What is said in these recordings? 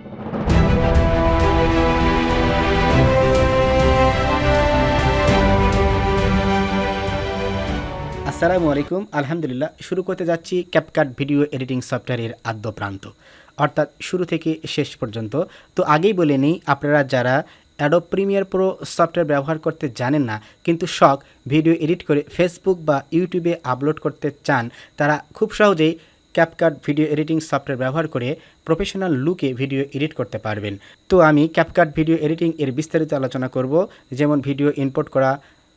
আসসালামু আলাইকুম। আলহামদুলিল্লাহ, শুরু করতে যাচ্ছি ক্যাপকাট ভিডিও এডিটিং সফটওয়্যারের আদ্য প্রান্ত, অর্থাৎ শুরু থেকে শেষ পর্যন্ত। তো আগেই বলে নিই, আপনারা যারা অ্যাডোব প্রিমিয়ার প্রো সফটওয়্যার ব্যবহার করতে জানেন না কিন্তু শখ ভিডিও এডিট করে ফেসবুক বা ইউটিউবে আপলোড করতে চান, তারা খুব সহজেই ক্যাপকাট ভিডিও এডিটিং সফটওয়্যার ব্যবহার করে প্রফেশনাল লুকে ভিডিও এডিট করতে পারবেন। তো আমি ক্যাপকাট ভিডিও এডিটিং এর বিস্তারিত আলোচনা করব, যেমন ভিডিও ইনপুট করা,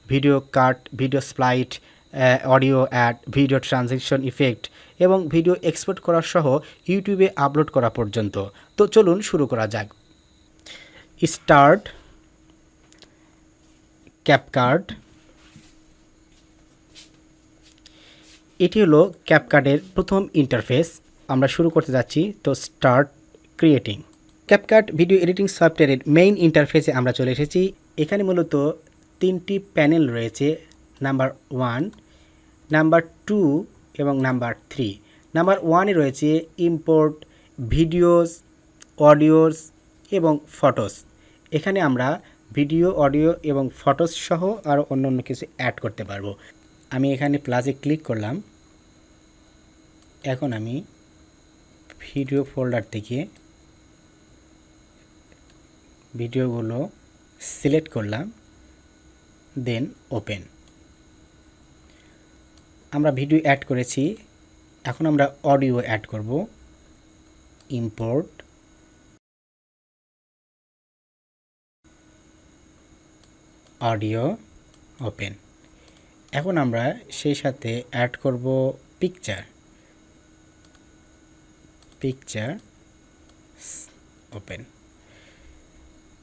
video cut, video split, audio add, video transition effect এবং ভিডিও এক্সপোর্ট করা সহ ইউটিউবে আপলোড করা পর্যন্ত। তো চলুন শুরু করা যাক। Start CapCut. এটি হলো ক্যাপকাটের প্রথম ইন্টারফেস। আমরা শুরু করতে যাচ্ছি। তো start creating. CapCut video editing সফটওয়্যারের মেইন ইন্টারফেসে আমরা চলে এসেছি। এখানে মূলত তিনটি প্যানেল রয়েছে, নাম্বার 1, নাম্বার 2 এবং নাম্বার 3। নাম্বার 1-এ রয়েছে ইম্পোর্ট ভিডিওস, অডিওস এবং ফটোস। এখানে আমরা ভিডিও, অডিও এবং ফটোস সহ আরও অন্য কিছু অ্যাড করতে পারবো। আমি এখানে প্লাসে ক্লিক করলাম। এখন আমি ভিডিও ফোল্ডার থেকে ভিডিওগুলো সিলেক্ট করলাম, দেন ওপেন। আমরা ভিডিও অ্যাড করেছি, এখন আমরা অডিও অ্যাড করব। Import audio, open. এখন আমরা সেই সাথে অ্যাড করব পিকচার, ওপেন।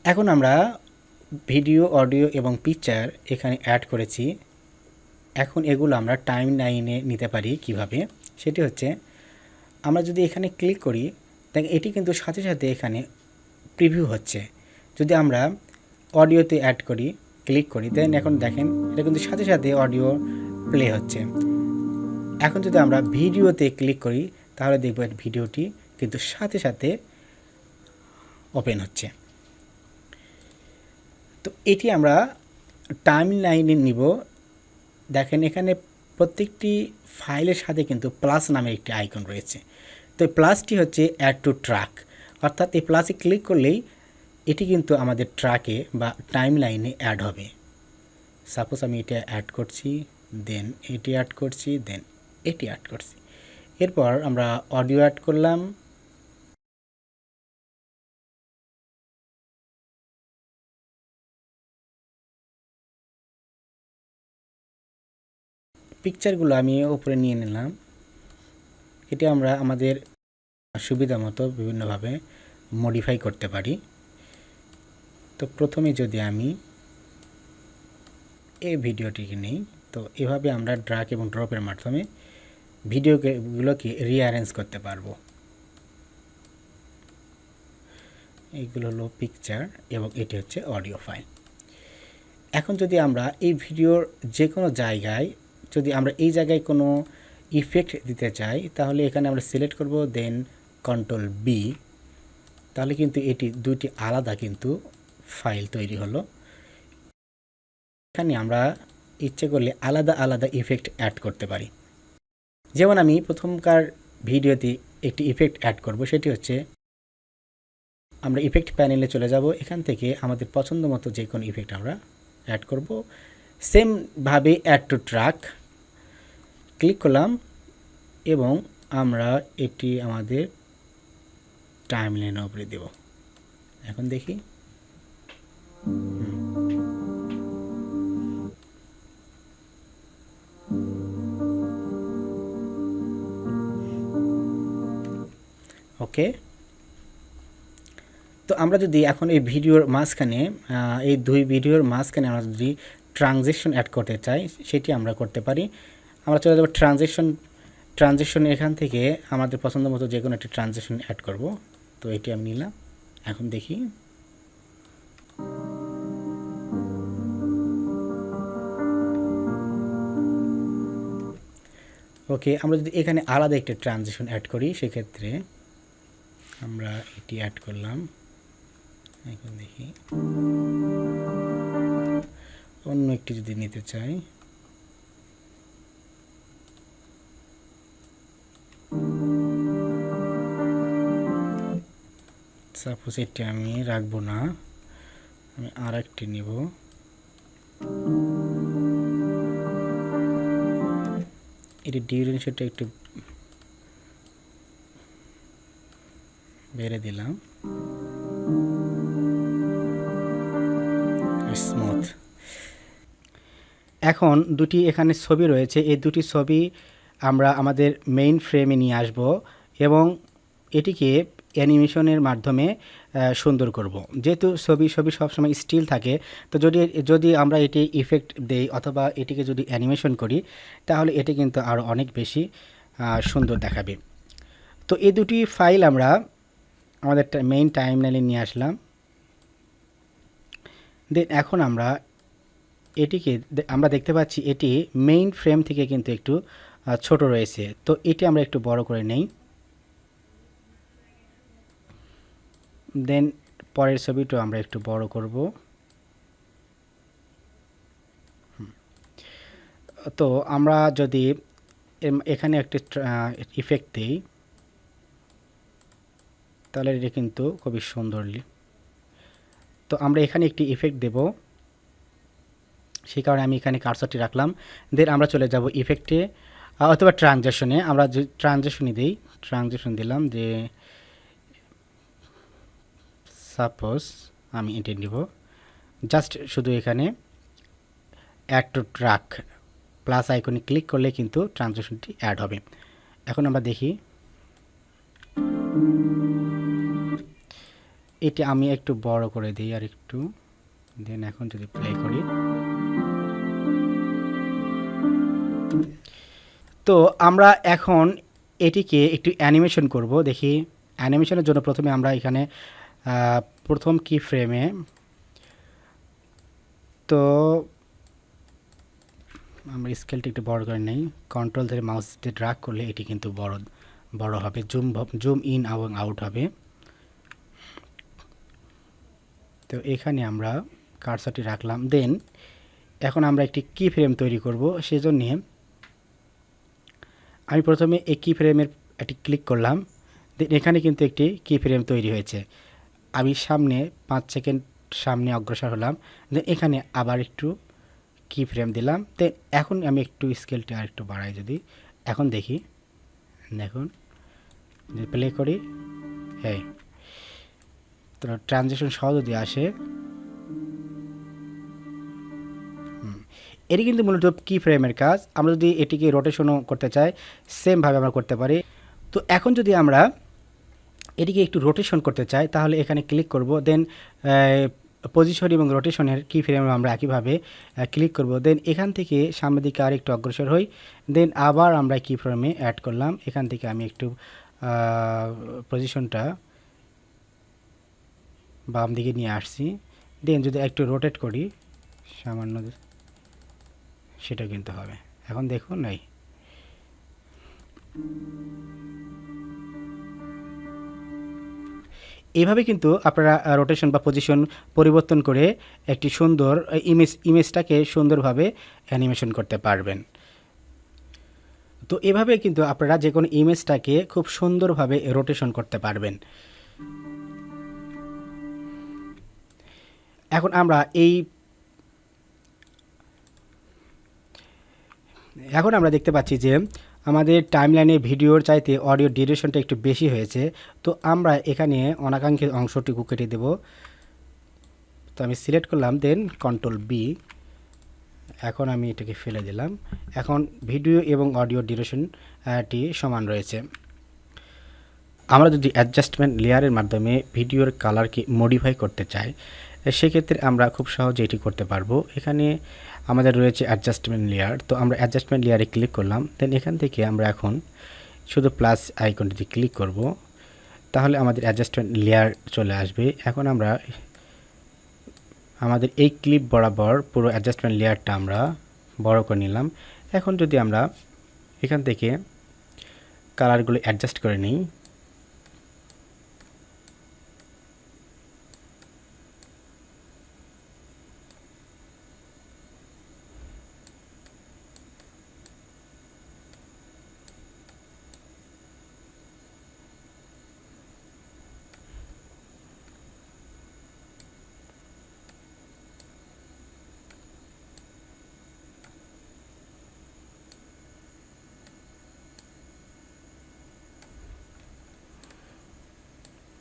এখন আমরা ভিডিও, অডিও এবং পিকচার এখানে অ্যাড করেছি। এখন এগুলো আমরা টাইম লাইনে নিতে পারি কিভাবে, সেটি হচ্ছে আমরা যদি এখানে ক্লিক করি, দেখ এটি কিন্তু সাথে সাথে এখানে প্রিভিউ হচ্ছে। যদি আমরা অডিওতে অ্যাড করি, ক্লিক করি, দেন এখন দেখেন এটা কিন্তু সাথে সাথে অডিও প্লে হচ্ছে। এখন যদি আমরা ভিডিওতে ক্লিক করি, তাহলে দেখব ভিডিওটি কিন্তু সাথে সাথে ওপেন হচ্ছে। তো এটি আমরা টাইম লাইনে নিব। দেখেন এখানে প্রত্যেকটি ফাইলের সাথে কিন্তু প্লাস নামের একটি আইকন রয়েছে। তো এই প্লাসটি হচ্ছে অ্যাড টু ট্র্যাক, অর্থাৎ এই প্লাসে ক্লিক করলেই এটি কিন্তু আমাদের ট্র্যাকে বা টাইম লাইনে অ্যাড হবে। সাপোজ আমি এটা অ্যাড করছি, দেন এটি অ্যাড করছি, দেন এটি অ্যাড করছি। এরপর আমরা অডিও অ্যাড করলাম, পিকচারগুলো আমি উপরে নিয়ে নিলাম। এটি আমরা আমাদের সুবিধা মতো বিভিন্নভাবে মডিফাই করতে পারি। তো প্রথমে যদি আমি এই ভিডিওটিকে নিই, তো এভাবে আমরা ড্র্যাগ এবং ড্রপের মাধ্যমে ভিডিওগুলোকে রিঅ্যারেঞ্জ করতে পারবো। এইগুলো হলো পিকচার এবং এটি হচ্ছে অডিও ফাইল। এখন যদি আমরা এই ভিডিওর যে কোনো জায়গায়, যদি আমরা এই জায়গায় কোনো ইফেক্ট দিতে চাই, তাহলে এখানে আমরা সিলেক্ট করব, দেন কন্ট্রোল বি। তাহলে কিন্তু এটি দুটি আলাদা কিন্তু ফাইল তৈরি হলো। এখানে আমরা ইচ্ছে করলে আলাদা আলাদা ইফেক্ট অ্যাড করতে পারি। যেমন আমি প্রথমকার ভিডিওতে একটি ইফেক্ট অ্যাড করব, সেটি হচ্ছে আমরা ইফেক্ট প্যানেলে চলে যাব। এখান থেকে আমাদের পছন্দ মতো যে কোনো ইফেক্ট আমরা অ্যাড করব। সেমভাবে অ্যাড টু ট্র্যাক ক্লিক করলাম এবং আমরা এটি আমাদের টাইম লাইনের উপরে দেব। এখন দেখি, ওকে। তো আমরা যদি এখন এই ভিডিওর মাঝখানে, এই দুই ভিডিওর মাঝখানে আমরা যদি ট্রানজিশন অ্যাড করতে চাই, সেটি আমরা করতে পারি। আমরা চলে যাব ট্রানজিশন, এখান থেকে আমাদের পছন্দ মতো যে কোনো একটি ট্রানজিশন অ্যাড করব। তো এটি আমি নিলাম। এখন দেখি, ওকে। আমরা যদি এখানে আলাদা একটি ট্রানজিশন অ্যাড করি, সেক্ষেত্রে আমরা এটি অ্যাড করলাম। এখন দেখি অন্য একটি যদি নিতে চাই, সাপোজ এটি আমি রাখবো না, আমি আর একটি নিব। এটি ডিউরেশনটা একটু বেড়ে দিলাম, স্মুথ। এখন দুটি এখানে ছবি রয়েছে, এই দুটি ছবি আমরা আমাদের মেইন ফ্রেমে নিয়ে আসব এবং এটিকে অ্যানিমেশনের মাধ্যমে সুন্দর করব। যেহেতু ছবি সবসময় স্টিল থাকে, তো যদি আমরা এটি ইফেক্ট দেই অথবা এটিকে যদি অ্যানিমেশন করি, তাহলে এটি কিন্তু আরও অনেক বেশি সুন্দর দেখাবে। তো এই দুটি ফাইল আমরা আমাদের মেইন টাইমলাইনে নিয়ে আসলাম। দেন এখন আমরা এটিকে আমরা দেখতে পাচ্ছি এটি মেইন ফ্রেম থেকে কিন্তু একটু ছোট রয়েছে, তো এটি আমরা একটু বড় করে নেই। দেন পরের ছবিটা আমরা একটু বড় করব। তো আমরা যদি এখানে একটি ইফেক্ট দিই, তাহলে এটা কিন্তু খুবই সুন্দরলি। তো আমরা এখানে একটি ইফেক্ট দেব, সেই কারণে আমি এখানে কার্সরটি রাখলাম। দেন আমরা চলে যাব ইফেক্টে অথবা ট্রানজেকশনে। আমরা যে ট্রানজেকশনই দিই, ট্রানজেকশন দিলাম, যে সাপোজ আমি এটি নিব, জাস্ট শুধু এখানে অ্যাড টু ট্র্যাক প্লাস আইকনে ক্লিক করলে কিন্তু ট্রানজেকশনটি অ্যাড হবে। এখন আমরা দেখি, এটি আমি একটু বড় করে দিই আর একটু। দেন এখন যদি প্লে করি, তো আমরা এখন এটিকে একটু অ্যানিমেশন করব। দেখি, অ্যানিমেশনের জন্য প্রথমে আমরা এখানে প্রথম কি ফ্রেমে, তো আমরা স্কেলটি একটু বড় করে নেই, কন্ট্রোল ধরে মাউস দিয়ে ড্র্যাগ করলে এটি কিন্তু বড় হবে, জুম ইন এবং আউট হবে। তো এখানে আমরা কার্সরটি রাখলাম। দেন এখন আমরা একটি কি ফ্রেম তৈরি করব, সেজন্য আমি প্রথমে এই কি ফ্রেমের একটি ক্লিক করলাম। দেন এখানে কিন্তু একটি কি ফ্রেম তৈরি হয়েছে। আমি সামনে 5 সেকেন্ড সামনে অগ্রসর হলাম, দেন এখানে আবার একটু কি ফ্রেম দিলাম। দেন এখন আমি একটু স্কেলটা আর একটু বাড়াই, যদি এখন দেখি, দেখুন যদি প্লে করি, হ্যাঁ, তো ট্রানজেকশন সহ যদি আসে, এটি কিন্তু মূলত কি ফ্রেমের কাজ। আমরা যদি এটিকে রোটেশনও করতে চাই, সেমভাবে আমরা করতে পারি। তো এখন যদি আমরা এটিকে একটু রোটেশন করতে চাই, তাহলে এখানে ক্লিক করব। দেন পজিশন এবং রোটেশনের কি ফ্রেম আমরা একইভাবে ক্লিক করব। দেন এখান থেকে সামনের দিকে আর একটু অগ্রসর হই। দেন আবার আমরা কি ফ্রেমে অ্যাড করলাম, এখান থেকে আমি একটু পজিশনটা বাম দিকে নিয়ে আসছি। দেন যদি একটু রোটেট করি সামান্য, সেটা কিন্তু হবে। এখন দেখুন, এই এইভাবে কিন্তু আপনারা রোটেশন বা পজিশন পরিবর্তন করে একটি সুন্দর ইমেজটাকে সুন্দরভাবে অ্যানিমেশন করতে পারবেন। তো এভাবে কিন্তু আপনারা যে কোনো ইমেজটাকে খুব সুন্দরভাবে রোটেশন করতে পারবেন। এখন আমরা দেখতে পাচ্ছি যে আমাদের টাইমলাইনে ভিডিওর চাইতে অডিও ডিউরেশনটা একটু বেশি হয়েছে। তো আমরা এখানে অনাকাঙ্ক্ষিত অংশটুকু কেটে দেব। তো আমি সিলেক্ট করলাম, দেন কন্ট্রোল বি, এখন আমি এটাকে ফেলে দিলাম। এখন ভিডিও এবং অডিও ডিউরেশনটি সমান রয়েছে। আমরা যদি অ্যাডজাস্টমেন্ট লেয়ারের মাধ্যমে ভিডিওর কালারকে মডিফাই করতে চাই, সেক্ষেত্রে আমরা খুব সহজে এটি করতে পারবো। এখানে আমাদের রয়েছে অ্যাডজাস্টমেন্ট লেয়ার, তো আমরা অ্যাডজাস্টমেন্ট লেয়ারে ক্লিক করলাম। দেন এখান থেকে আমরা এখন শুধু প্লাস আইকনটিতে ক্লিক করব, তাহলে আমাদের অ্যাডজাস্টমেন্ট লেয়ার চলে আসবে। এখন আমরা আমাদের এই ক্লিপ বরাবর পুরো অ্যাডজাস্টমেন্ট লেয়ারটা আমরা বড় করে নিলাম। এখন যদি আমরা এখান থেকে কালারগুলো অ্যাডজাস্ট করে নিই,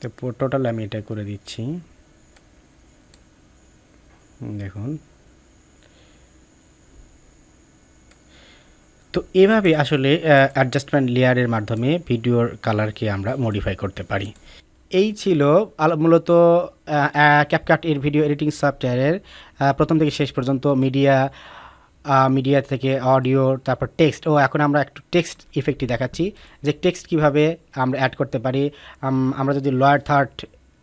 তো টোটাল আমি এটা করে দিচ্ছি, দেখুন। তো এভাবে আসলে অ্যাডজাস্টমেন্ট লেয়ারের মাধ্যমে ভিডিওর কালারকে আমরা মডিফাই করতে পারি। এই ছিল মূলত ক্যাপকাট এর ভিডিও এডিটিং সফটওয়্যারের প্রথম থেকে শেষ পর্যন্ত মিডিয়া থেকে অডিও, তারপর টেক্সট। এখন আমরা একটু টেক্সট ইফেক্টই দেখাচ্ছি যে টেক্সট কিভাবে আমরা অ্যাড করতে পারি। আমরা যদি লয়ার থার্ড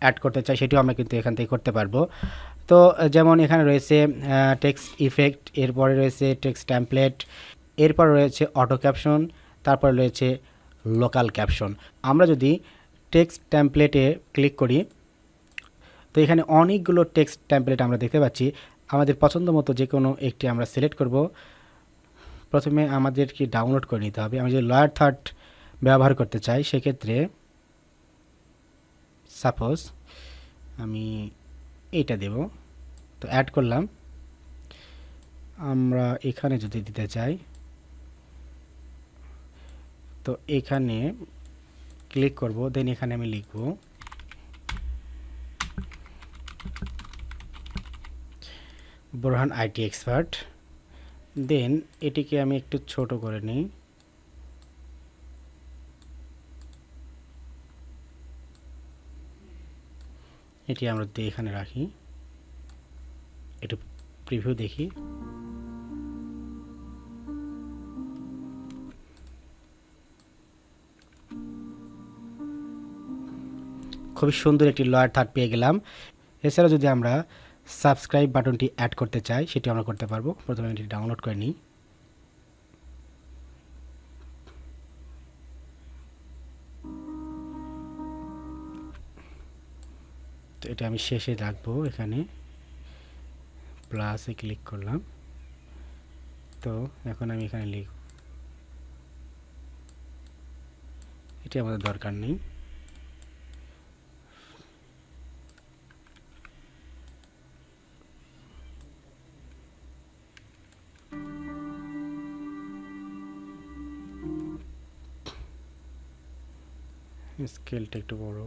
অ্যাড করতে চাই সেটিও আমরা কিন্তু এখান থেকে করতে পারবো। তো যেমন এখানে রয়েছে টেক্সট ইফেক্ট, এরপরে রয়েছে টেক্সট টেমপ্লেট, এরপর রয়েছে অটো ক্যাপশন, তারপর রয়েছে লোকাল ক্যাপশন। আমরা যদি টেক্সট টেমপ্লেটে ক্লিক করি তো এখানে অনেকগুলো টেক্সট টেমপ্লেট আমরা দেখতে পাচ্ছি। আমাদের পছন্দ মতো যে কোনো একটি আমরা সিলেক্ট করব। প্রথমে আমাদেরকে ডাউনলোড করে নিতে হবে। আমি যদি লয়ার থার্ড ব্যবহার করতে চাই সেক্ষেত্রে সাপোজ আমি এইটা দেব, তো অ্যাড করলাম। আমরা এখানে যদি দিতে চাই তো এখানে ক্লিক করব, দেন এখানে আমি লিখব বোরহান আইটি এক্সপার্ট। দেন এটিকে আমি একটু ছোট করে নিই। এটি আমরা এখানে রাখি, একটু প্রিভিউ দেখি। খুবই সুন্দর একটি লয়ার থার্ড পেয়ে গেলাম। এছাড়া যদি আমরা সাবস্ক্রাইব বাটনটি অ্যাড করতে চাই সেটি আমরা করতে পারবো। প্রথমে এটি ডাউনলোড করে নিই। তো এটা আমি শেষে রাখবো, এখানে প্লাসে ক্লিক করলাম। তো এখন আমি এখানে লিখব, এটি আমাদের দরকার নেই। স্কেলটা একটু বড়।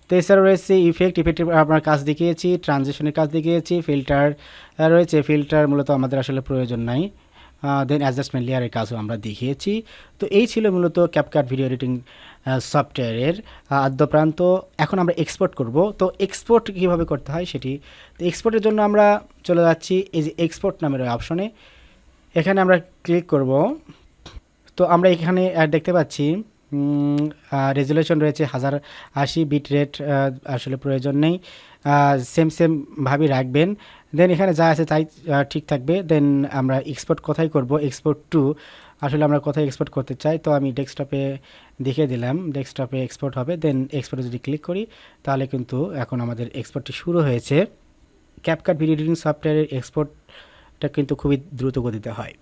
তো এছাড়া রয়েছে ইফেক্টের আপনার কাজ দেখিয়েছি, ট্রানজিশনের কাজ দেখিয়েছি, ফিল্টার রয়েছে। ফিল্টার মূলত আমাদের আসলে প্রয়োজন নাই। দেন অ্যাডজাস্টমেন্ট লেয়ারের কাজও আমরা দেখিয়েছি। তো এই ছিল মূলত ক্যাপকাট ভিডিও এডিটিং সফটওয়্যারের আদ্যপ্রান্ত। এখন আমরা এক্সপোর্ট করব। তো এক্সপোর্ট কীভাবে করতে হয় সেটি, তো এক্সপোর্টের জন্য আমরা চলে যাচ্ছি এই যে এক্সপোর্ট নামের অপশনে, এখানে আমরা ক্লিক করব। তো আমরা এখানে দেখতে পাচ্ছি রেজুলেশন রয়েছে 1080, বিট রেট আসলে প্রয়োজন নেই, সেমভাবেই রাখবেন। দেন এখানে যা আছে তাই ঠিক থাকবে। দেন আমরা এক্সপোর্ট কোথায় করব, এক্সপোর্ট টু, আসলে আমরা কোথায় এক্সপোর্ট করতে চাই। তো আমি ডেস্কটপে দেখিয়ে দিলাম, ডেস্কটপে এক্সপোর্ট হবে। দেন এক্সপোর্টে যদি ক্লিক করি তাহলে কিন্তু এখন আমাদের এক্সপোর্টটি শুরু হয়েছে। ক্যাপকাট ভিডিও এডিটিং সফটওয়্যারের এক্সপোর্টটা কিন্তু খুবই দ্রুত গতিতে হয়।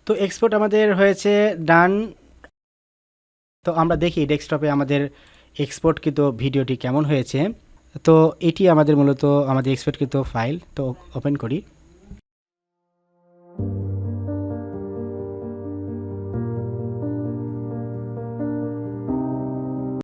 তো এক্সপোর্ট আমাদের হয়েছে ডান। তো আমরা দেখি ডেস্কটপে আমাদের এক্সপোর্টকৃত ভিডিওটি কেমন হয়েছে। তো এটি আমাদের মূলত আমাদের এক্সপোর্টকৃত ফাইল। তো ওপেন করি।